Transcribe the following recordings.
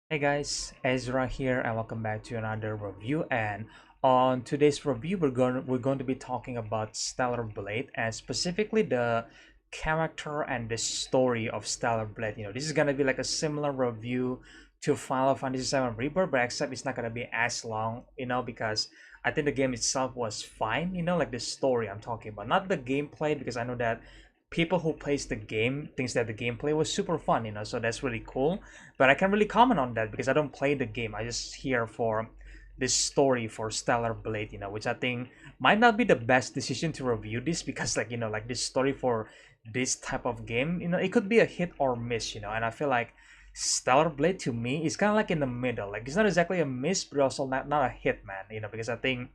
Hey guys, Ezra here and welcome back to another review. And on today's review we're going to be talking about Stellar Blade, and specifically the character and the story of Stellar Blade. This is going to be like a similar review to Final Fantasy VII Rebirth, but except it's not going to be as long, because I think the game itself was fine, like the story I'm talking about, not the gameplay, because I know that people who plays the game thinks that the gameplay was super fun, so that's really cool. But I can't really comment on that because I don't play the game. I just here for this story for Stellar Blade, which I think might not be the best decision to review this because like this story for this type of game, it could be a hit or miss, and I feel like Stellar Blade to me is kind of like in the middle. Like it's not exactly a miss, but also not a hit, man, because I think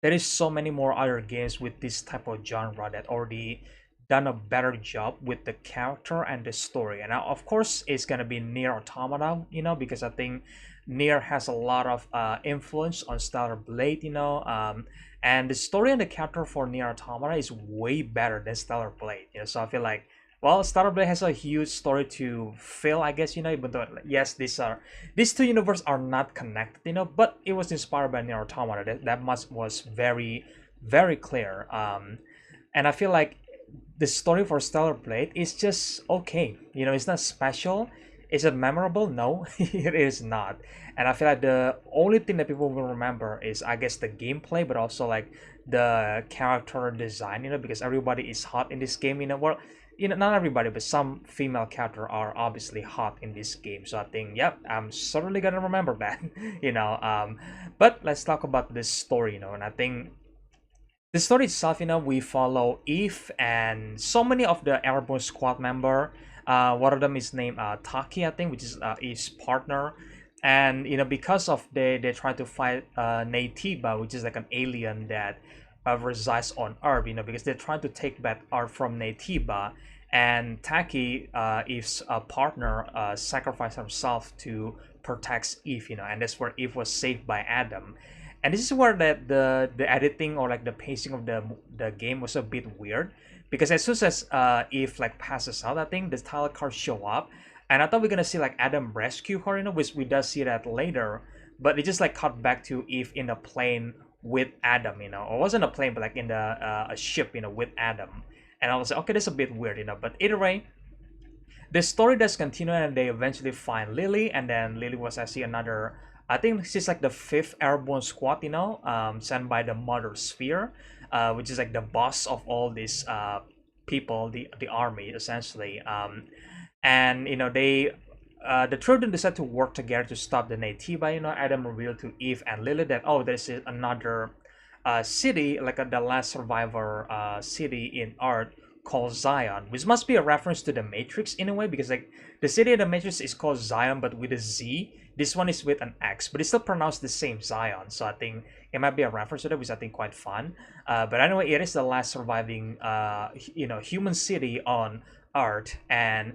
there is so many more other games with this type of genre that already done a better job with the character and the story. And now, of course, it's gonna be Nier Automata, because I think Nier has a lot of influence on Stellar Blade, and the story and the character for Nier Automata is way better than Stellar Blade. So I feel like, well, Stellar Blade has a huge story to fill, I guess, even though yes, these two universes are not connected, but it was inspired by Nier Automata. That much was very, very clear. And I feel like the story for Stellar Blade is just okay. It's not special. Is it memorable? No, it is not. And I feel like the only thing that people will remember is, I guess, the gameplay, but also like the character design. Because everybody is hot in this game. Well, not everybody, but some female character are obviously hot in this game. So I think, yep, I'm certainly gonna remember that. But let's talk about this story. And I think the story itself, we follow Eve and so many of the Airborne Squad member. One of them is named Taki, I think, which is Eve's partner. And because of they try to fight Naytiba, which is like an alien that resides on Earth. Because they're trying to take back Earth from Naytiba, and Taki, Eve's partner, sacrificed himself to protect Eve. And that's where Eve was saved by Adam. And this is where the editing or like the pacing of the game was a bit weird, because as soon as Eve like passes out, I think the title cards show up, and I thought we are gonna see like Adam rescue her, which we does see that later, but it just like cut back to Eve in a plane with Adam, or it wasn't a plane, but like in the a ship, with Adam. And I was like, okay, that's a bit weird, but either way, the story does continue, and they eventually find Lily, and then Lily was actually another. I think she's like the fifth airborne squad, sent by the Mother Sphere, which is like the boss of all these people, the army essentially. And they the three of them decide to work together to stop the Naytiba. Adam revealed to Eve and Lily that, oh, there's another city, like the last survivor city in Earth, called Zion, which must be a reference to the Matrix in a way, because like the city of the Matrix is called Zion but with a Z. This one is with an X, but it's still pronounced the same, Zion. So I think it might be a reference to that, which I think quite fun. But anyway, it is the last surviving human city on Earth. And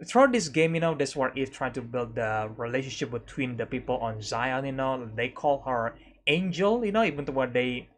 throughout this game, that's where Eve trying to build the relationship between the people on Zion. They call her Angel, even though when they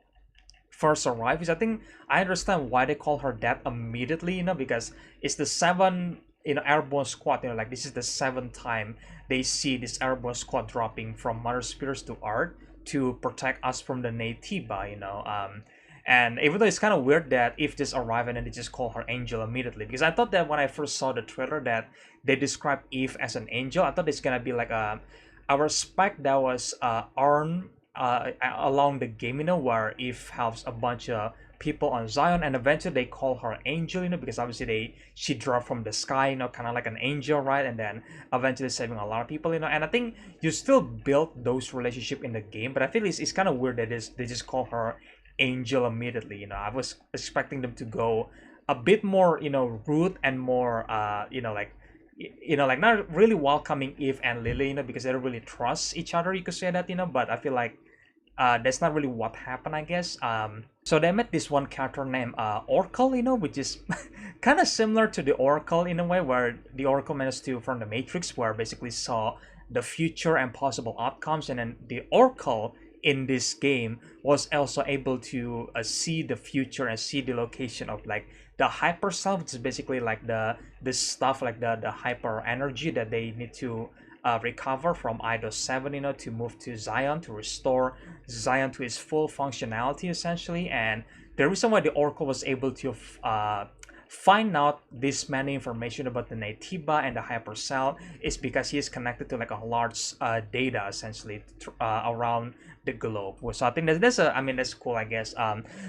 first arrive, is I think I understand why they call her that immediately, because it's the seven airborne squad, like this is the seventh time they see this airborne squad dropping from Mother Spheres to Earth to protect us from the Naytiba, and even though it's kind of weird that if just arrive and then they just call her Angel immediately, because I thought that when I first saw the trailer that they described Eve as an angel, I thought it's gonna be like a respect that was earned along the game, where Eve helps a bunch of people on Zion, and eventually they call her Angel, because obviously she dropped from the sky, kind of like an angel, right? And then eventually saving a lot of people, and I think you still build those relationship in the game, but I feel it's kind of weird that they just call her Angel immediately. I was expecting them to go a bit more, rude and more, like like not really welcoming Eve and Lily, because they don't really trust each other. You could say that, but I feel like that's not really what happened, I guess. So they met this one character named Oracle, which is kind of similar to the Oracle in a way, where the Oracle managed to, from the Matrix, where basically saw the future and possible outcomes, and then the Oracle in this game was also able to see the future and see the location of like the hyper self, which is basically like the stuff like the hyper energy that they need to recover from iOS 7, to move to Zion to restore Zion to its full functionality essentially. And the reason why the Oracle was able to find out this many information about the Natiba and the hypercell is because he is connected to like a large data essentially around the globe. So I think I mean that's cool, I guess.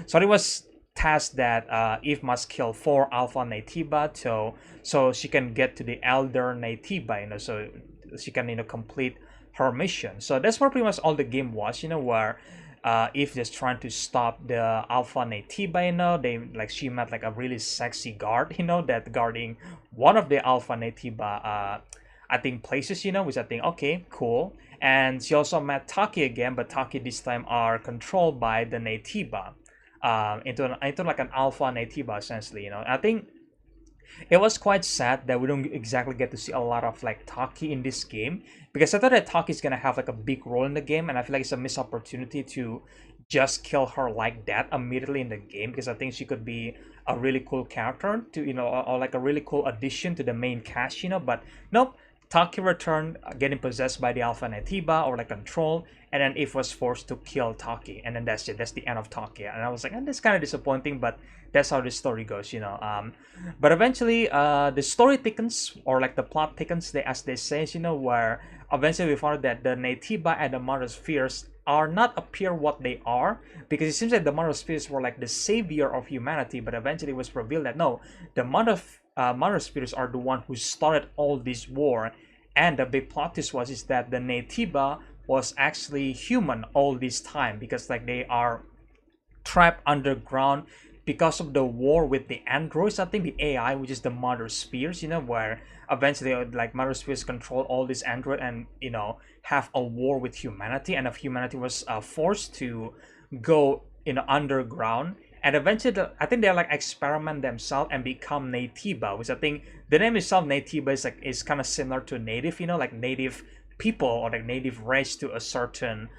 So it was tasked that Eve must kill 4 alpha Natiba so she can get to the elder Natiba, so she can complete her mission. So that's what pretty much all the game was, where Eve just trying to stop the alpha Natiba, she met like a really sexy guard, that guarding one of the alpha Natiba I think places, which I think okay, cool. And she also met Taki again, but Taki this time are controlled by the Natiba, into like an alpha Natiba essentially. I think it was quite sad that we don't exactly get to see a lot of like Taki in this game, because I thought that Taki is gonna have like a big role in the game, and I feel like it's a missed opportunity to just kill her like that immediately in the game, because I think she could be a really cool character to or like a really cool addition to the main cast, but nope. Taki returned, getting possessed by the Alpha Natiba or like control, and then Eve was forced to kill Taki, and then that's it. That's the end of Taki, and I was like, that's kind of disappointing, but that's how the story goes, But eventually, the story thickens, or like the plot thickens, as they say, where eventually we found that the Natiba and the Mother Spheres are not appear what they are, because it seems that the Mother Spheres were like the savior of humanity, but eventually it was revealed that no, the Mother Spheres are the one who started all this war, and the big plot twist is that the Natiba was actually human all this time, because like they are trapped underground because of the war with the androids. I think the AI, which is the Mother Spheres, where eventually like Mother Spheres control all this android and have a war with humanity, and if humanity was forced to go underground. And eventually, I think they like experiment themselves and become Natiba, which I think the name itself, Natiba, is kind of similar to native, like native people or like native race to a certain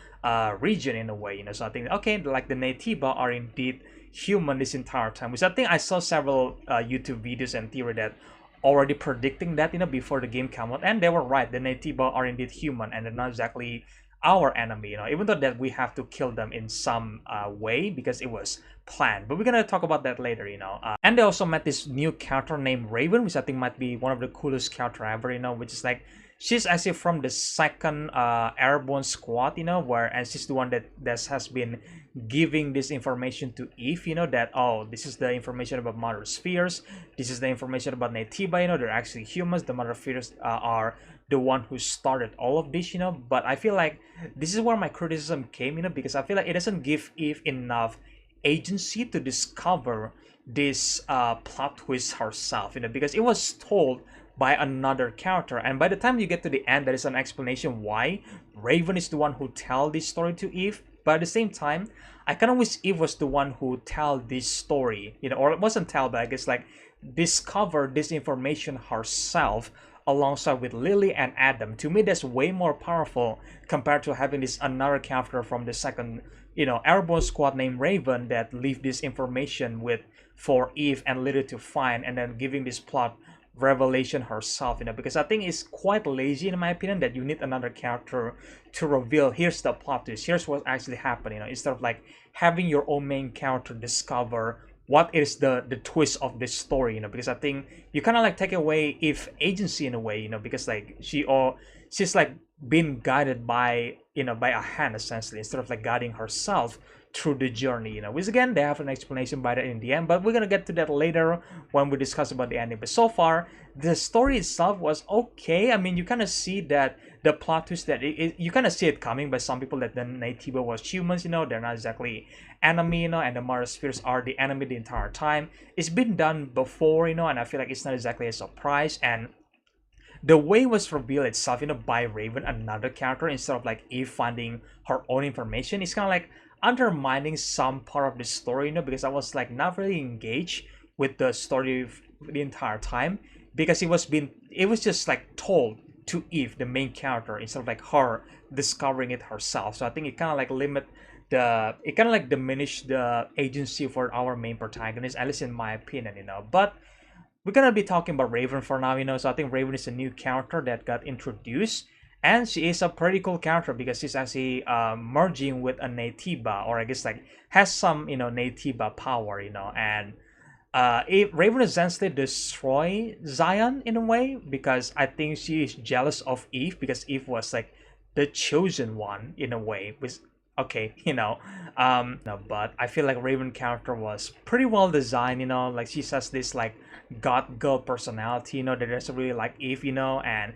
region in a way, So I think okay, like the Natiba are indeed human this entire time, which I think I saw several YouTube videos and theory that already predicting that before the game came out, and they were right. The Natiba are indeed human, and they're not exactly our enemy, even though that we have to kill them in some way because it was planned, but we're gonna talk about that later, and they also met this new character named Raven, which I think might be one of the coolest character ever, which is like she's actually from the second airborne squad, and she's the one that has been giving this information to Eve, that oh, this is the information about Mother Spheres, this is the information about Natiba, they're actually humans, the Mother Spheres are the one who started all of this, but I feel like this is where my criticism came, because I feel like it doesn't give Eve enough agency to discover this plot twist herself, because it was told by another character, and by the time you get to the end, there is an explanation why Raven is the one who tell this story to Eve. But at the same time, I kind of wish Eve was the one who tell this story, or it wasn't tell, but I guess like discover this information herself alongside with Lily and Adam. To me, that's way more powerful compared to having this another character from the second, airborne squad named Raven that leave this information with for Eve and Lily to find, and then giving this plot revelation herself, because I think it's quite lazy in my opinion that you need another character to reveal here's the plot twist, here's what's actually happening, instead of like having your own main character discover what is the twist of this story, because I think you kind of like take away Eve agency in a way, because like she's like being guided by by a hand essentially, instead of like guiding herself through the journey, which again they have an explanation by that in the end, but we're gonna get to that later when we discuss about the ending. But so far the story itself was okay. I mean, you kind of see that the plot twist that you kind of see it coming by some people, that the Natiba was humans, they're not exactly enemy, and the Mother Spheres are the enemy the entire time. It's been done before, and I feel like it's not exactly a surprise. And the way it was revealed itself, by Raven, another character, instead of like Eve finding her own information, it's kind of like undermining some part of the story, because I was like not really engaged with the story the entire time, because it was just like told to Eve, the main character, instead of like her discovering it herself. So I think it kind of like diminish the agency for our main protagonist, at least in my opinion, but we're gonna be talking about Raven for now, so I think Raven is a new character that got introduced, And she is a pretty cool character because she's actually merging with a Natiba, or I guess like has some Natiba power, and if Raven essentially destroy Zion in a way because I think she is jealous of Eve because Eve was like the chosen one in a way. Which okay, no, but I feel like Raven character was pretty well designed. Like she has this like god girl personality. That doesn't really like Eve. And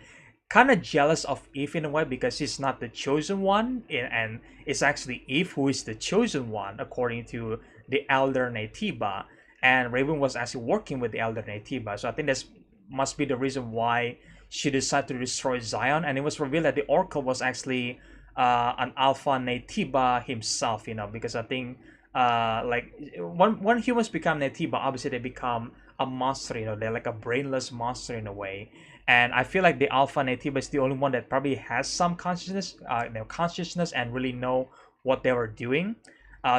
kind of jealous of Eve in a way because she's not the chosen one, and it's actually Eve who is the chosen one according to the elder Natiba, and Raven was actually working with the elder Natiba. So I think this must be the reason why she decided to destroy Zion, and it was revealed that the Oracle was actually an alpha Natiba himself, because I think like when humans become Natiba, obviously they become a monster, they're like a brainless monster in a way. And I feel like the alpha Natiba is the only one that probably has some consciousness and really know what they were doing.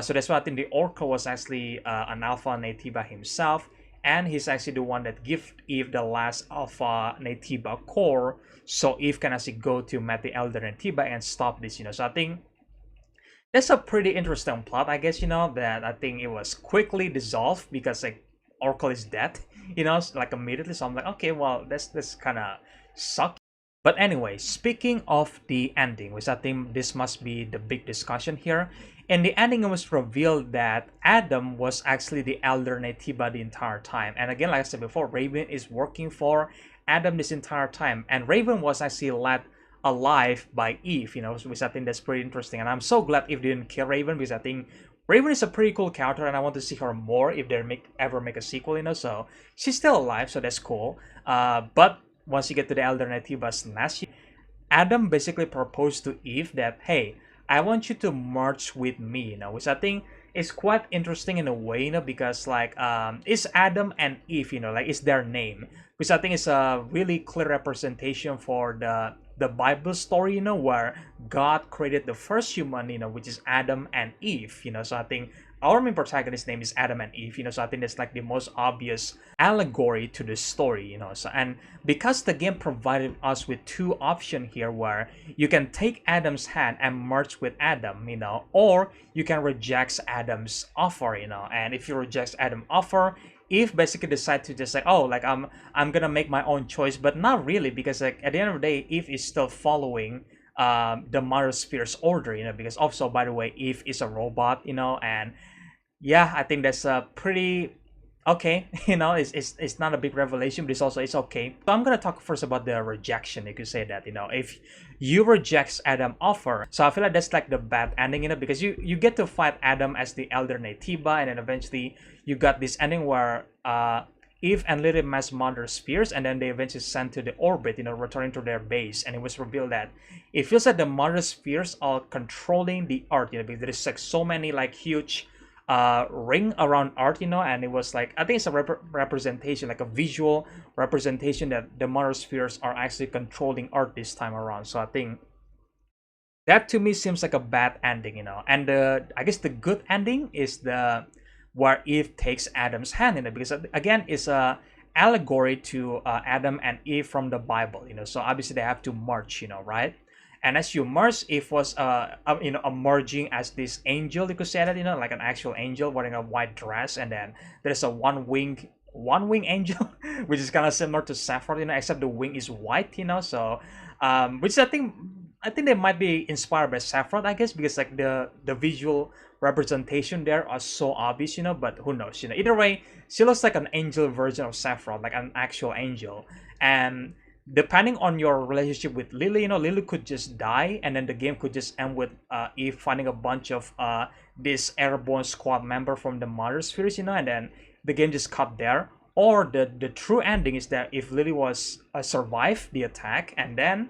So that's why I think the Oracle was actually an alpha Natiba himself, and he's actually the one that gave Eve the last alpha Natiba core, so Eve can actually go to meet the elder Natiba and stop this. So I think that's a pretty interesting plot, I guess. That I think it was quickly dissolved because like Oracle is dead, like immediately. So I'm like, okay, well, that's kind of suck. But anyway, speaking of the ending, which I think this must be the big discussion here, in the ending it was revealed that Adam was actually the elder Natiba the entire time. And again, like I said before, Raven is working for Adam this entire time. And Raven was actually led alive by Eve, which I think that's pretty interesting. And I'm so glad Eve didn't kill Raven because I think Raven is a pretty cool character and I want to see her more if they ever make a sequel, so she's still alive, so that's cool. But once you get to the elder Nativa's nest, Adam basically proposed to Eve that, hey, I want you to merge with me, which I think is quite interesting in a way, because like it's Adam and Eve, like it's their name, which I think is a really clear representation for the Bible story, where God created the first human, which is Adam and Eve, so I think our main protagonist's name is Adam and Eve, so I think that's like the most obvious allegory to the story, so. And because the game provided us with two options here where you can take Adam's hand and merge with Adam, or you can reject Adam's offer, and if you reject Adam's offer, Eve basically decide to just like, oh, like I'm gonna make my own choice, but not really, because like at the end of the day, Eve is still following the Mother Sphere's order, because also, by the way, Eve is a robot, and yeah, I think that's a pretty okay. It's not a big revelation, but it's okay. So I'm gonna talk first about the rejection. You could say that, if you reject Adam offer, so I feel like that's like the bad ending, because you get to fight Adam as the elder Natiba, and then eventually you got this ending where Eve and Lily met Mother Spheres, and then they eventually sent to the orbit, returning to their base. And it was revealed that it feels like the Mother Spheres are controlling the Earth, because there is like so many like huge ring around Earth, and it was like, I think it's a representation, like a visual representation that the Mother Spheres are actually controlling Earth this time around. So I think that to me seems like a bad ending, and I guess the good ending is the where Eve takes Adam's hand, because again, it's a allegory to Adam and Eve from the Bible, so obviously they have to merge, right? And as you merge, Eve was emerging as this angel, you could say that, like an actual angel wearing a white dress, and then there's a one-wing angel, which is kind of similar to Sephiroth, except the wing is white, so which I think they might be inspired by Sephiroth, I guess, because like the visual representation there are so obvious, but who knows, either way, she looks like an angel version of Sephiroth, like an actual angel. And depending on your relationship with Lily, Lily could just die, and then the game could just end with Eve finding a bunch of this airborne squad member from the Mother Spheres, and then the game just cut there. Or the true ending is that if Lily was survived the attack, and then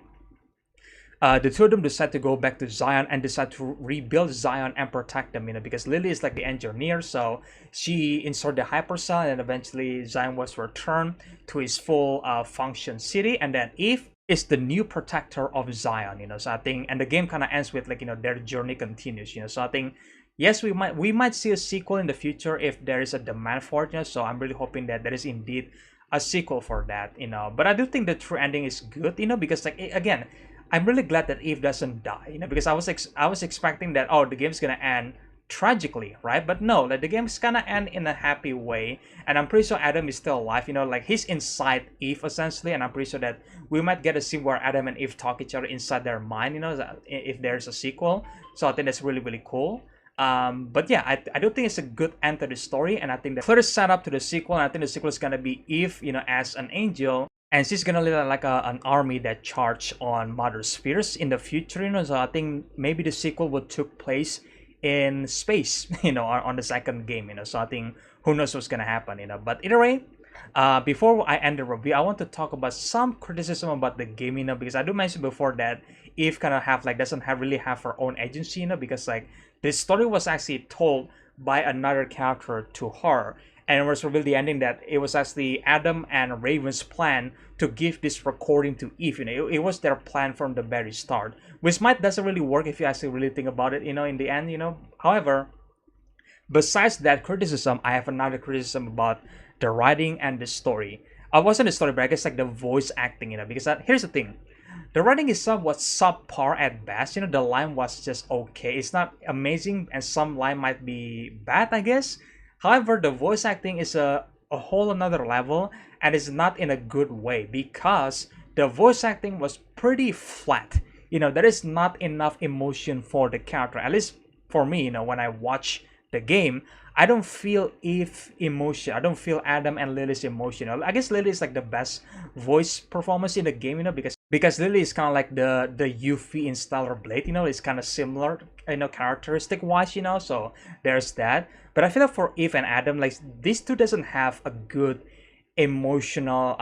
the two of them decide to go back to Zion and decide to rebuild Zion and protect them, because Lily is like the engineer, so she installed the hypercell, and eventually Zion was returned to its full function city, and then Eve is the new protector of Zion, so I think, and the game kind of ends with like, their journey continues, so I think, yes, we might see a sequel in the future if there is a demand for it, so I'm really hoping that there is indeed a sequel for that, but I do think the true ending is good, because like, again, I'm really glad that Eve doesn't die, because I was expecting that, oh, the game's gonna end tragically, right? But no, like the game's gonna end in a happy way, and I'm pretty sure Adam is still alive. Like he's inside Eve essentially, and I'm pretty sure that we might get a scene where Adam and Eve talk each other inside their mind. If there's a sequel, so I think that's really really cool. But yeah, I don't think it's a good end to the story, and I think the clear setup to the sequel, and I think the sequel is gonna be Eve, as an angel, and she's gonna lead like an army that charge on Mother Spheres in the future, So I think maybe the sequel would took place in space, on the second game, So I think who knows what's gonna happen, But either way, before I end the review, I want to talk about some criticism about the game, because I do mention before that Eve kind of doesn't really have her own agency, because like the story was actually told by another character to her, and it was revealed the ending that it was actually Adam and Raven's plan to give this recording to Eve. It was their plan from the very start, which might doesn't really work if you actually really think about it, in the end, However, besides that criticism, I have another criticism about the writing and the story. I wasn't the story, but I guess like the voice acting, because here's the thing. The writing is somewhat subpar at best. The line was just okay. It's not amazing, and some line might be bad, I guess. However, the voice acting is a whole another level, and it's not in a good way because the voice acting was pretty flat. There is not enough emotion for the character. At least for me, when I watch the game, I don't feel Eve emotion. I don't feel Adam and Lily's emotion. I guess Lily is like the best voice performance in the game, because Lily is kind of like the Yuffie in Stellar Blade. It's kind of similar, characteristic wise. So there's that. But I feel like for Eve and Adam, like these two doesn't have a good emotional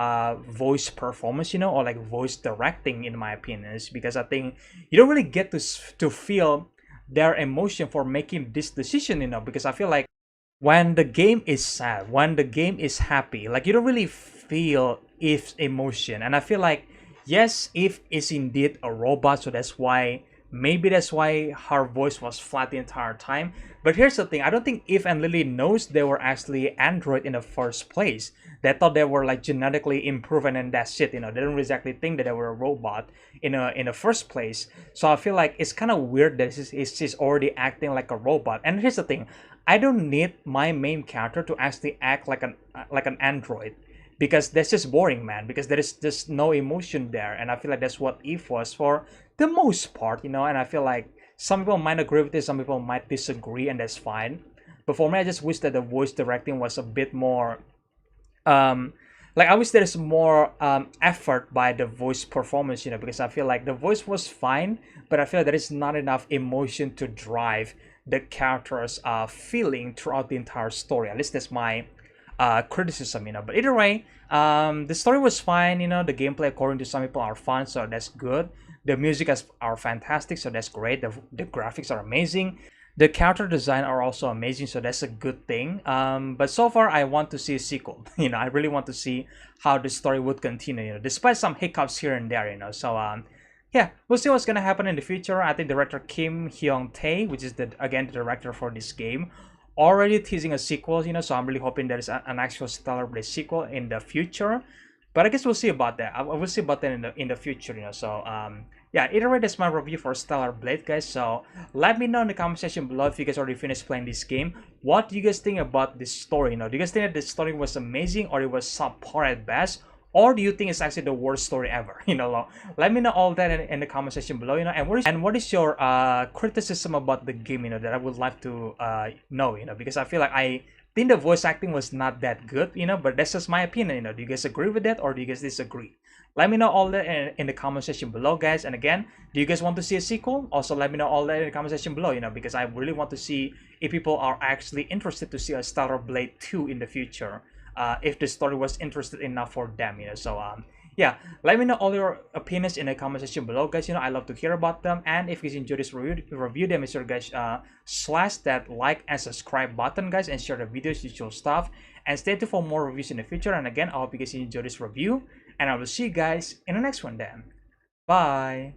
voice performance, or like voice directing, in my opinion, because I think you don't really get to feel their emotion for making this decision, because I feel like when the game is sad, when the game is happy, like you don't really feel Eve's emotion. And I feel like, yes, Eve is indeed a robot, so maybe that's why her voice was flat the entire time. But here's the thing, I don't think Eve and Lily knows they were actually android in the first place. They thought they were like genetically improved and then that's it, They didn't exactly think that they were a robot in the first place. So I feel like it's kind of weird that she's already acting like a robot. And here's the thing, I don't need my main character to actually act like an android, because that's just boring, man, because there is just no emotion there. And I feel like that's what Eve was for the most part, and I feel like some people might agree with this, some people might disagree, and that's fine. But for me, I just wish that the voice directing was a bit more like I wish there's more effort by the voice performance, because I feel like the voice was fine, but I feel like there is not enough emotion to drive the character's feeling throughout the entire story. At least that's my criticism, But either way, the story was fine, The gameplay, according to some people, are fun, so that's good. The music are fantastic, so that's great. The graphics are amazing. The character design are also amazing, so that's a good thing. But so far, I want to see a sequel. I really want to see how the story would continue, despite some hiccups here and there, So yeah, we'll see what's gonna happen in the future. I think director Kim Hyung-tae, which is again the director for this game, already teasing a sequel, So I'm really hoping there is an actual Stellar Blade sequel in the future. But I guess we'll see about that. I will see about that in the future, So yeah, either way, that's my review for Stellar Blade, guys. So let me know in the comment section below if you guys already finished playing this game. What do you guys think about this story? Do you guys think that the story was amazing, or it was subpar at best? Or do you think it's actually the worst story ever? Let me know all that in the comment section below. And what is your criticism about the game? That I would like to know. Because I feel like I think the voice acting was not that good. But that's just my opinion. Do you guys agree with that, or do you guys disagree? Let me know all that in the comment section below, guys. And again, do you guys want to see a sequel? Also, let me know all that in the comment section below. Because I really want to see if people are actually interested to see a Stellar Blade 2 in the future. If the story was interested enough for them, So yeah, let me know all your opinions in the comment section below, guys. I love to hear about them. And if you guys enjoyed this review, then make sure, guys, slash that like and subscribe button, guys, and share the videos, usual stuff. And stay tuned for more reviews in the future. And again, I hope you guys enjoyed this review, and I will see you guys in the next one then. Bye.